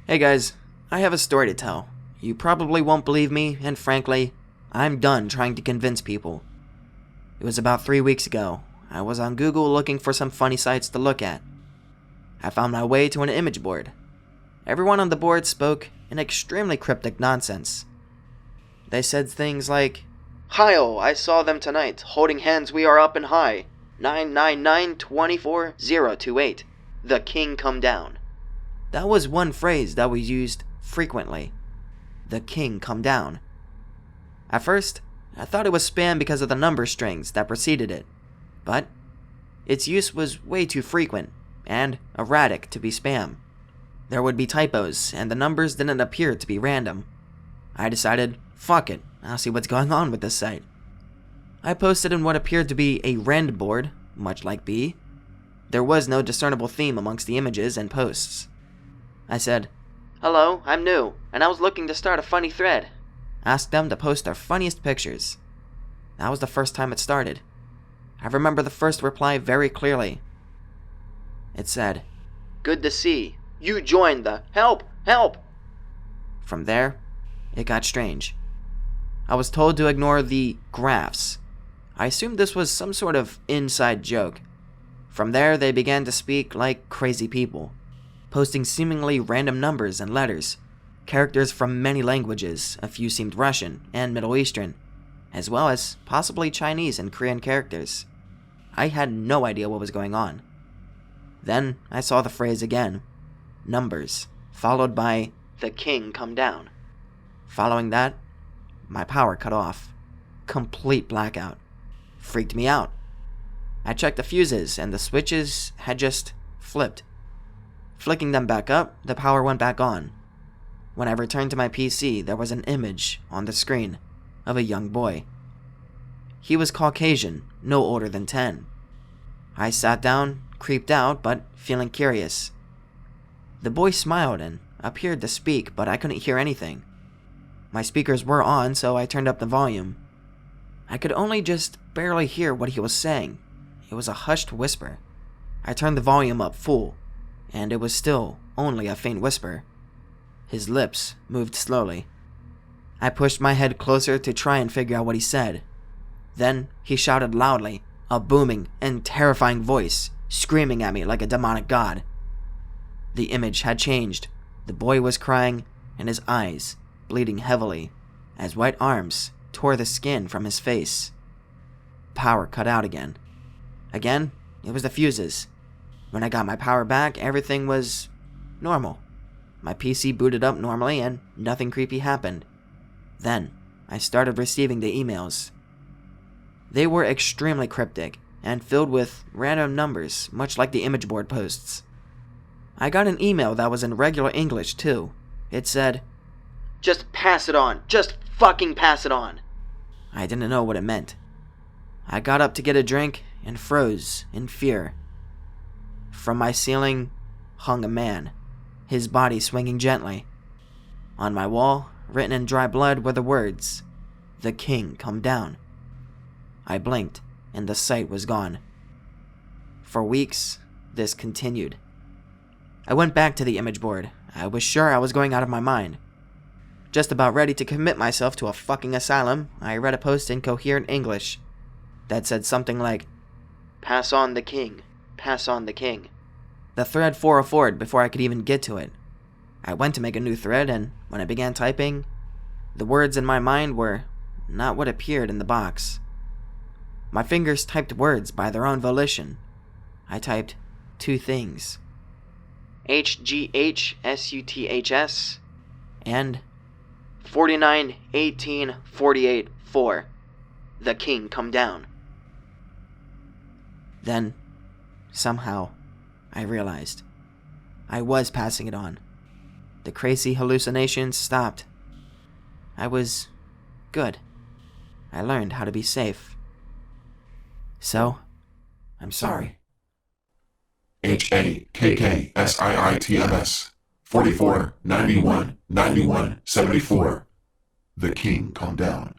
Hey guys, I have a story to tell. You probably won't believe me, and frankly, I'm done trying to convince people. It was about 3 weeks ago. I was on Google looking for some funny sites to look at. I found my way to an image board. Everyone on the board spoke in extremely cryptic nonsense. They said things like, "Heil, I saw them tonight. Holding hands we are up and high. 999-24028. The king come down." That was one phrase that was used frequently. The king come down. At first, I thought it was spam because of the number strings that preceded it. But its use was way too frequent and erratic to be spam. There would be typos, and the numbers didn't appear to be random. I decided, fuck it, I'll see what's going on with this site. I posted in what appeared to be a rend board, much like B. There was no discernible theme amongst the images and posts. I said, "Hello, I'm new, and I was looking to start a funny thread." Asked them to post their funniest pictures. That was the first time it started. I remember the first reply very clearly. It said, "Good to see. You joined the help, help." From there, it got strange. I was told to ignore the graphs. I assumed this was some sort of inside joke. From there, they began to speak like crazy people, posting seemingly random numbers and letters, characters from many languages, a few seemed Russian and Middle Eastern, as well as possibly Chinese and Korean characters. I had no idea what was going on. Then I saw the phrase again, numbers, followed by "the king come down." Following that, my power cut off. Complete blackout. Freaked me out. I checked the fuses and the switches had just flipped. Flicking them back up, the power went back on. When I returned to my PC, there was an image on the screen of a young boy. He was Caucasian, no older than 10. I sat down, creeped out, but feeling curious. The boy smiled and appeared to speak, but I couldn't hear anything. My speakers were on, so I turned up the volume. I could only just barely hear what he was saying. It was a hushed whisper. I turned the volume up full, and it was still only a faint whisper. His lips moved slowly. I pushed my head closer to try and figure out what he said. Then he shouted loudly, a booming and terrifying voice, screaming at me like a demonic god. The image had changed. The boy was crying, and his eyes bleeding heavily, as white arms tore the skin from his face. Power cut out again. Again, it was the fuses. When I got my power back, everything was normal. My PC booted up normally and nothing creepy happened. Then, I started receiving the emails. They were extremely cryptic and filled with random numbers, much like the image board posts. I got an email that was in regular English too. It said, "Just pass it on. Just fucking pass it on." I didn't know what it meant. I got up to get a drink and froze in fear. From my ceiling hung a man, his body swinging gently. On my wall, written in dry blood, were the words, "The king come down." I blinked, and the sight was gone. For weeks, this continued. I went back to the image board. I was sure I was going out of my mind. Just about ready to commit myself to a fucking asylum, I read a post in coherent English that said something like, "Pass on the king, pass on the king." The thread 404'd before I could even get to it. I went to make a new thread, and when I began typing, the words in my mind were not what appeared in the box. My fingers typed words by their own volition. I typed two things. HGHSUTHS and 491848-4. The king come down. Then, somehow, I realized I was passing it on. The crazy hallucinations stopped. I was good. I learned how to be safe. So, I'm sorry. HAKKSIITMS 44919174. The king come down.